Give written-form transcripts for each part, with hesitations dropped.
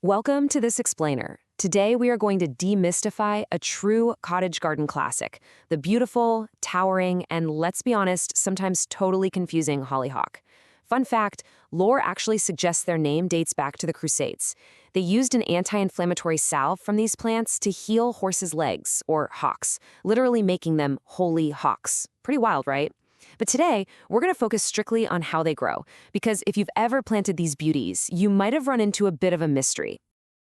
Welcome to This Explainer. Today we are going to demystify a true cottage garden classic, the beautiful, towering, and let's be honest, sometimes totally confusing hollyhock. Fun fact, lore actually suggests their name dates back to the Crusades. They used an anti-inflammatory salve from these plants to heal horses' legs, or hocks, literally making them holy hocks. Pretty wild, right? But today, we're going to focus strictly on how they grow, because if you've ever planted these beauties, you might have run into a bit of a mystery.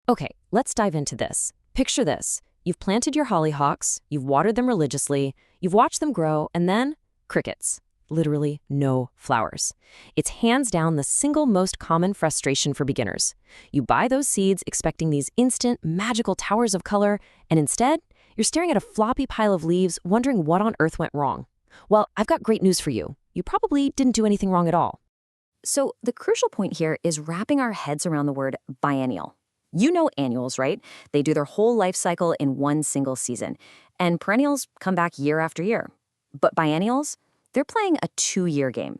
Okay, let's dive into this. Picture this. You've planted your hollyhocks, you've watered them religiously, you've watched them grow, and then crickets. Literally no flowers. It's hands down the single most common frustration for beginners. You buy those seeds expecting these instant, magical towers of color, and instead, you're staring at a floppy pile of leaves wondering what on earth went wrong. Well, I've got great news for you. You probably didn't do anything wrong at all. So the crucial point here is wrapping our heads around the word biennial. You know annuals, right? They do their whole life cycle in one single season. And perennials come back year after year. But biennials, they're playing a 2-year game.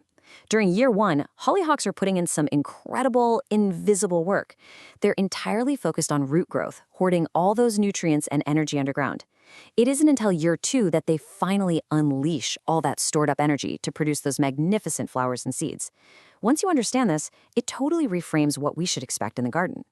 During year 1, hollyhocks are putting in some incredible, invisible work. They're entirely focused on root growth, hoarding all those nutrients and energy underground. It isn't until year 2 that they finally unleash all that stored up energy to produce those magnificent flowers and seeds. Once you understand this, it totally reframes what we should expect in the garden.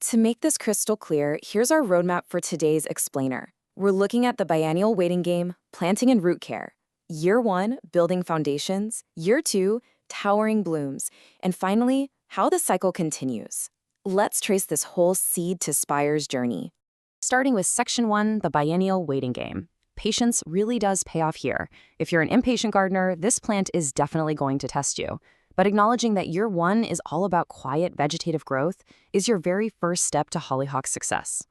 To make this crystal clear, here's our roadmap for today's explainer. We're looking at the biennial waiting game, planting and root care. Year 1, building foundations. Year 2, towering blooms. And finally, how the cycle continues. Let's trace this whole seed to spires journey. Starting with Section 1, the biennial waiting game. Patience really does pay off here. If you're an impatient gardener, this plant is definitely going to test you. But acknowledging that year 1 is all about quiet vegetative growth is your very first step to hollyhock success.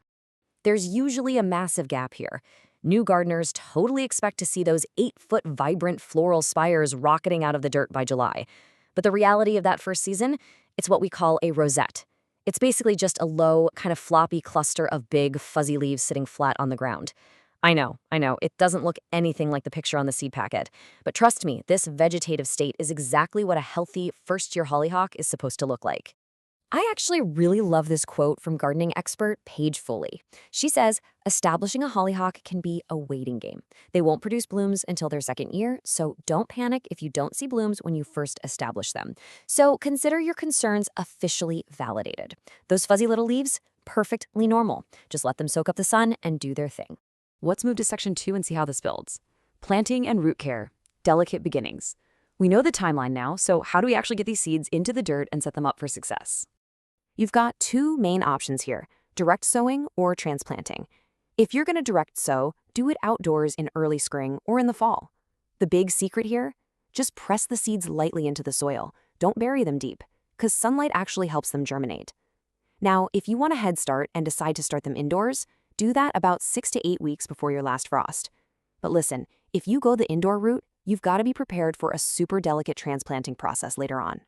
There's usually a massive gap here. New gardeners totally expect to see those 8-foot vibrant floral spires rocketing out of the dirt by July. But the reality of that first season, it's what we call a rosette. It's basically just a low, kind of floppy cluster of big, fuzzy leaves sitting flat on the ground. I know, it doesn't look anything like the picture on the seed packet. But trust me, this vegetative state is exactly what a healthy first-year hollyhock is supposed to look like. I actually really love this quote from gardening expert Paige Foley. She says, establishing a hollyhock can be a waiting game. They won't produce blooms until their second year, so don't panic if you don't see blooms when you first establish them. So consider your concerns officially validated. Those fuzzy little leaves, perfectly normal. Just let them soak up the sun and do their thing. Let's move to Section 2 and see how this builds. Planting and root care, delicate beginnings. We know the timeline now, so how do we actually get these seeds into the dirt and set them up for success? You've got 2 main options here, direct sowing or transplanting. If you're going to direct sow, do it outdoors in early spring or in the fall. The big secret here? Just press the seeds lightly into the soil. Don't bury them deep, because sunlight actually helps them germinate. Now, if you want a head start and decide to start them indoors, do that about 6 to 8 weeks before your last frost. But listen, if you go the indoor route, you've got to be prepared for a super delicate transplanting process later on.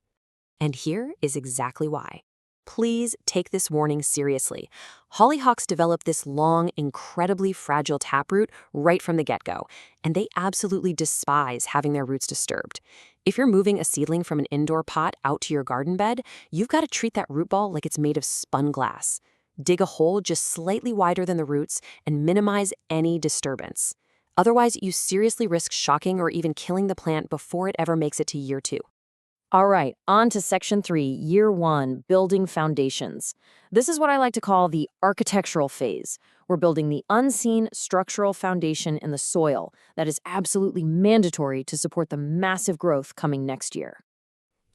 And here is exactly why. Please take this warning seriously. Hollyhocks develop this long, incredibly fragile taproot right from the get-go, and they absolutely despise having their roots disturbed. If you're moving a seedling from an indoor pot out to your garden bed, you've got to treat that root ball like it's made of spun glass. Dig a hole just slightly wider than the roots and minimize any disturbance. Otherwise, you seriously risk shocking or even killing the plant before it ever makes it to year 2. All right, on to Section 3, Year 1, building foundations. This is what I like to call the architectural phase. We're building the unseen structural foundation in the soil that is absolutely mandatory to support the massive growth coming next year.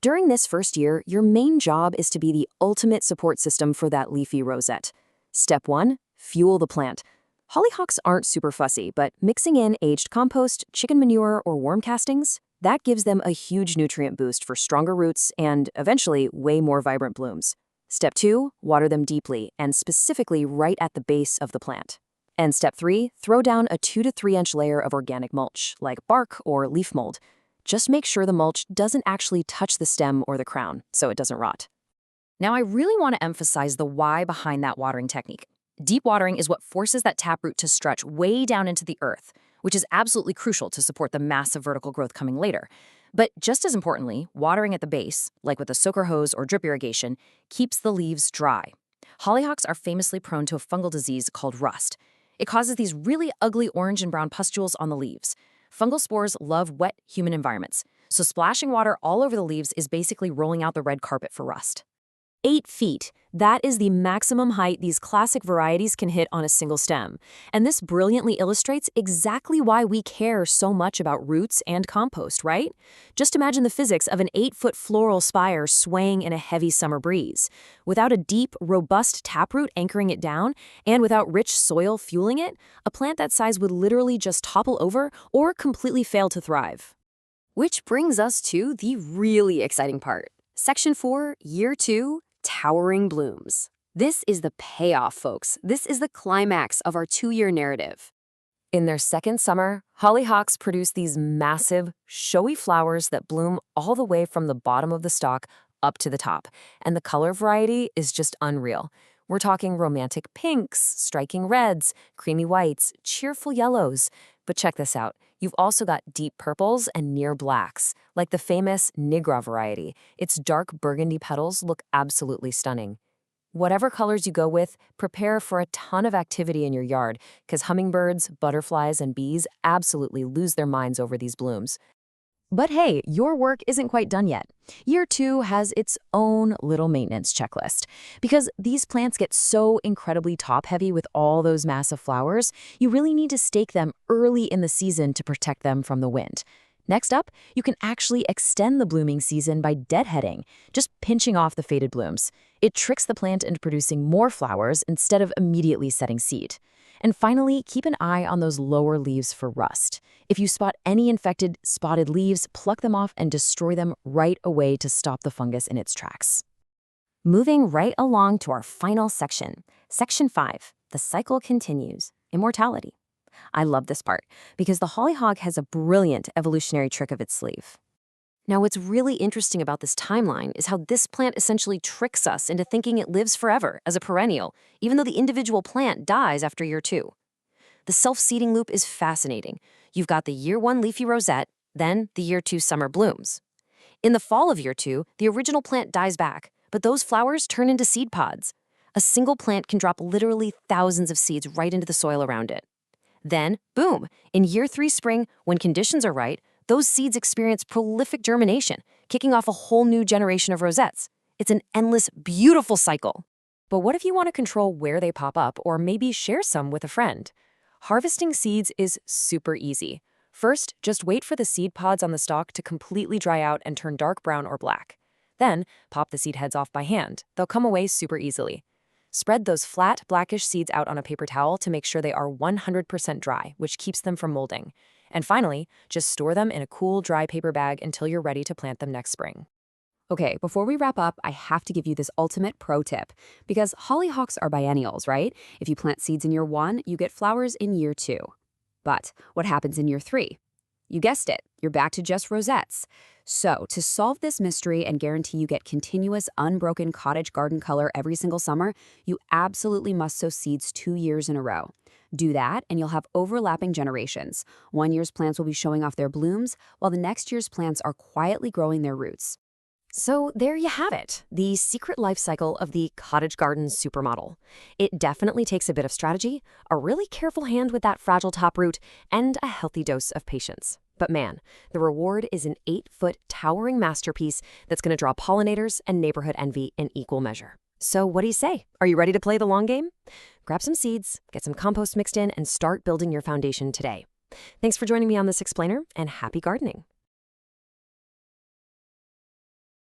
During this first year, your main job is to be the ultimate support system for that leafy rosette. Step 1, fuel the plant. Hollyhocks aren't super fussy, but mixing in aged compost, chicken manure, or worm castings, that gives them a huge nutrient boost for stronger roots and, eventually, way more vibrant blooms. Step 2, water them deeply, and specifically right at the base of the plant. And Step 3, throw down a 2 to 3 inch layer of organic mulch, like bark or leaf mold. Just make sure the mulch doesn't actually touch the stem or the crown, so it doesn't rot. Now, I really want to emphasize the why behind that watering technique. Deep watering is what forces that taproot to stretch way down into the earth, which is absolutely crucial to support the massive vertical growth coming later. But just as importantly, watering at the base, like with a soaker hose or drip irrigation, keeps the leaves dry. Hollyhocks are famously prone to a fungal disease called rust. It causes these really ugly orange and brown pustules on the leaves. Fungal spores love wet, humid environments, so splashing water all over the leaves is basically rolling out the red carpet for rust. 8 feet. That is the maximum height these classic varieties can hit on a single stem. And this brilliantly illustrates exactly why we care so much about roots and compost, right? Just imagine the physics of an 8-foot floral spire swaying in a heavy summer breeze. Without a deep, robust taproot anchoring it down, and without rich soil fueling it, a plant that size would literally just topple over or completely fail to thrive. Which brings us to the really exciting part. Section 4, Year 2, Towering blooms. This is the payoff, folks. This is the climax of our 2-year narrative. In their second summer, hollyhocks produce these massive, showy flowers that bloom all the way from the bottom of the stalk up to the top. And the color variety is just unreal. We're talking romantic pinks, striking reds, creamy whites, cheerful yellows. But check this out. You've also got deep purples and near blacks, like the famous Nigra variety. Its dark burgundy petals look absolutely stunning. Whatever colors you go with, prepare for a ton of activity in your yard, because hummingbirds, butterflies, and bees absolutely lose their minds over these blooms. But hey, your work isn't quite done yet. Year 2 has its own little maintenance checklist. Because these plants get so incredibly top-heavy with all those massive flowers, you really need to stake them early in the season to protect them from the wind. Next up, you can actually extend the blooming season by deadheading, just pinching off the faded blooms. It tricks the plant into producing more flowers instead of immediately setting seed. And finally, keep an eye on those lower leaves for rust. If you spot any infected, spotted leaves, pluck them off and destroy them right away to stop the fungus in its tracks. Moving right along to our final section, Section 5, the cycle continues, immortality. I love this part because the hollyhock has a brilliant evolutionary trick up its sleeve. Now, what's really interesting about this timeline is how this plant essentially tricks us into thinking it lives forever as a perennial, even though the individual plant dies after year 2. The self-seeding loop is fascinating. You've got the year 1 leafy rosette, then the year 2 summer blooms. In the fall of year 2, the original plant dies back, but those flowers turn into seed pods. A single plant can drop literally thousands of seeds right into the soil around it. Then, boom, in year 3 spring, when conditions are right, those seeds experience prolific germination, kicking off a whole new generation of rosettes. It's an endless, beautiful cycle. But what if you want to control where they pop up or maybe share some with a friend? Harvesting seeds is super easy. First, just wait for the seed pods on the stalk to completely dry out and turn dark brown or black. Then, pop the seed heads off by hand. They'll come away super easily. Spread those flat, blackish seeds out on a paper towel to make sure they are 100% dry, which keeps them from molding. And finally, just store them in a cool, dry paper bag until you're ready to plant them next spring. Okay, before we wrap up, I have to give you this ultimate pro tip. Because hollyhocks are biennials, right? If you plant seeds in year 1, you get flowers in year 2. But what happens in year 3? You guessed it, you're back to just rosettes. So, to solve this mystery and guarantee you get continuous, unbroken cottage garden color every single summer, you absolutely must sow seeds 2 years in a row. Do that, and you'll have overlapping generations. One year's plants will be showing off their blooms, while the next year's plants are quietly growing their roots. So there you have it, the secret life cycle of the cottage garden supermodel. It definitely takes a bit of strategy, a really careful hand with that fragile taproot, and a healthy dose of patience. But man, the reward is an 8-foot towering masterpiece that's going to draw pollinators and neighborhood envy in equal measure. So what do you say? Are you ready to play the long game? Grab some seeds, get some compost mixed in, and start building your foundation today. Thanks for joining me on this explainer, and happy gardening.